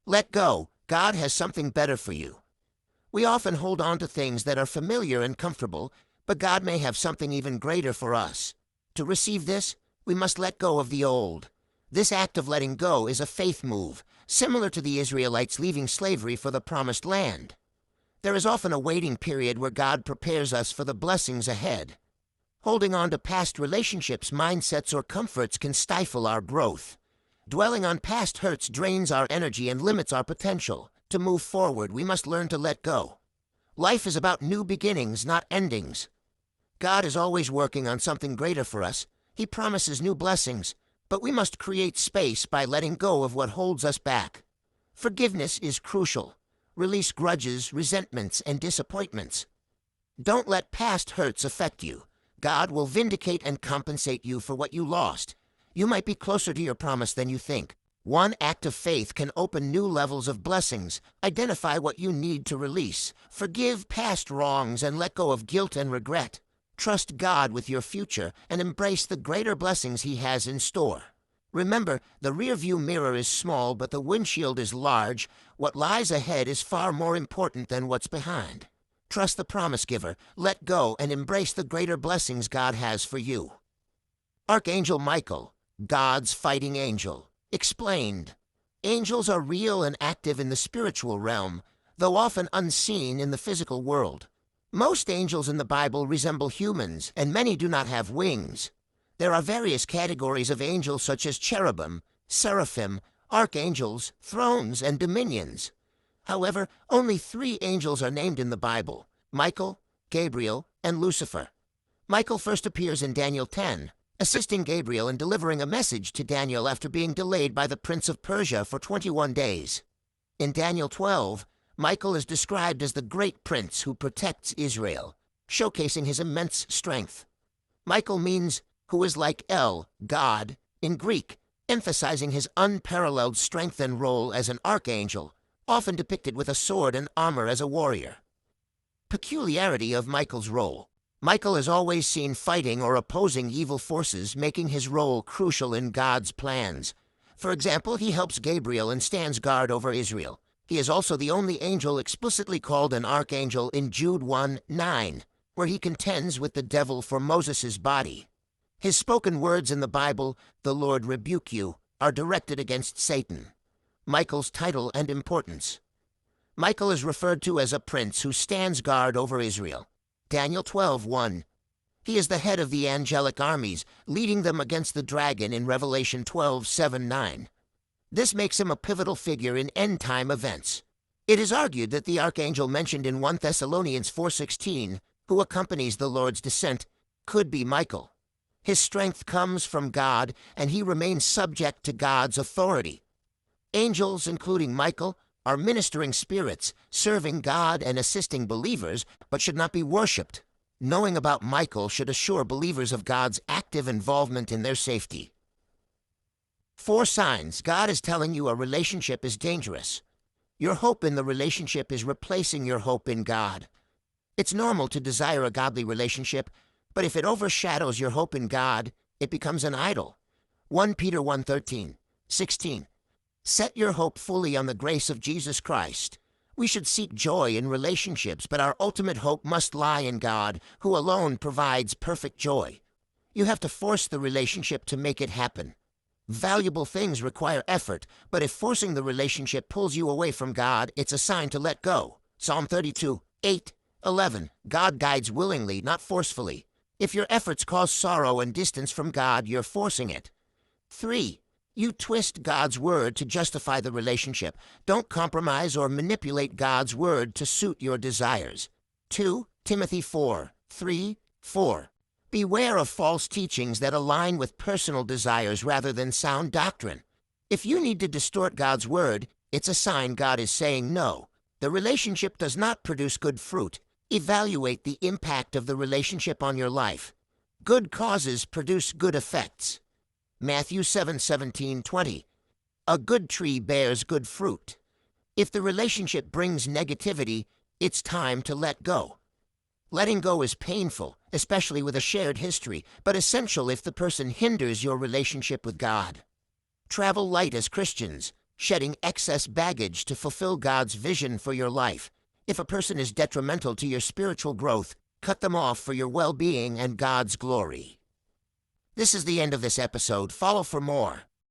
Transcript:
Let go. God has something better for you. We often hold on to things that are familiar and comfortable, but God may have something even greater for us. To receive this, we must let go of the old. This act of letting go is a faith move, similar to the Israelites leaving slavery for the promised land. There is often a waiting period where God prepares us for the blessings ahead. Holding on to past relationships, mindsets, or comforts can stifle our growth. Dwelling on past hurts drains our energy and limits our potential. To move forward, we must learn to let go. Life is about new beginnings, not endings. God is always working on something greater for us. He promises new blessings, but we must create space by letting go of what holds us back. Forgiveness is crucial. Release grudges, resentments, and disappointments. Don't let past hurts affect you. God will vindicate and compensate you for what you lost. You might be closer to your promise than you think. One act of faith can open new levels of blessings. Identify what you need to release. Forgive past wrongs and let go of guilt and regret. Trust God with your future and embrace the greater blessings He has in store. Remember, the rearview mirror is small, but the windshield is large. What lies ahead is far more important than what's behind. Trust the promise giver, let go, and embrace the greater blessings God has for you. Archangel Michael, God's fighting angel. Explained. Angels are real and active in the spiritual realm, though often unseen in the physical world. Most angels in the Bible resemble humans, and many do not have wings. There are various categories of angels such as cherubim, seraphim, archangels, thrones, and dominions. However, only 3 angels are named in the Bible: Michael, Gabriel, and Lucifer. Michael first appears in Daniel 10, assisting Gabriel in delivering a message to Daniel after being delayed by the Prince of Persia for 21 days. In Daniel 12, Michael is described as the great prince who protects Israel, showcasing his immense strength. Michael means who is like El, God, in Greek, emphasizing his unparalleled strength and role as an archangel, often depicted with a sword and armor as a warrior. Peculiarity of Michael's role. Michael is always seen fighting or opposing evil forces, making his role crucial in God's plans. For example, he helps Gabriel and stands guard over Israel. He is also the only angel explicitly called an archangel in Jude 1:9, where he contends with the devil for Moses' body. His spoken words in the Bible, "The Lord rebuke you," are directed against Satan. Michael's title and importance. Michael is referred to as a prince who stands guard over Israel. Daniel 12:1. He is the head of the angelic armies, leading them against the dragon in Revelation 12:7-9. This makes him a pivotal figure in end-time events. It is argued that the archangel mentioned in 1 Thessalonians 4:16, who accompanies the Lord's descent, could be Michael. His strength comes from God, and he remains subject to God's authority. Angels, including Michael, are ministering spirits, serving God and assisting believers, but should not be worshipped. Knowing about Michael should assure believers of God's active involvement in their safety. 4 signs God is telling you a relationship is dangerous. Your hope in the relationship is replacing your hope in God. It's normal to desire a godly relationship, but if it overshadows your hope in God, it becomes an idol. 1 Peter 1:13-16. Set your hope fully on the grace of Jesus Christ. We should seek joy in relationships, but our ultimate hope must lie in God, who alone provides perfect joy. You have to force the relationship to make it happen. Valuable things require effort, but if forcing the relationship pulls you away from God, it's a sign to let go. Psalm 32:8-11. God guides willingly, not forcefully. If your efforts cause sorrow and distance from God, you're forcing it. 3. You twist God's word to justify the relationship. Don't compromise or manipulate God's word to suit your desires. 2 Timothy 4:3-4. Beware of false teachings that align with personal desires rather than sound doctrine. If you need to distort God's word, it's a sign God is saying no. The relationship does not produce good fruit. Evaluate the impact of the relationship on your life. Good causes produce good effects. Matthew 7:17-20. A good tree bears good fruit. If the relationship brings negativity, it's time to let go. Letting go is painful, especially with a shared history, but essential if the person hinders your relationship with God. Travel light as Christians. shedding excess baggage to fulfill God's vision for your life. If a person is detrimental to your spiritual growth, cut them off for your well-being and God's glory. This is the end of this episode. Follow for more.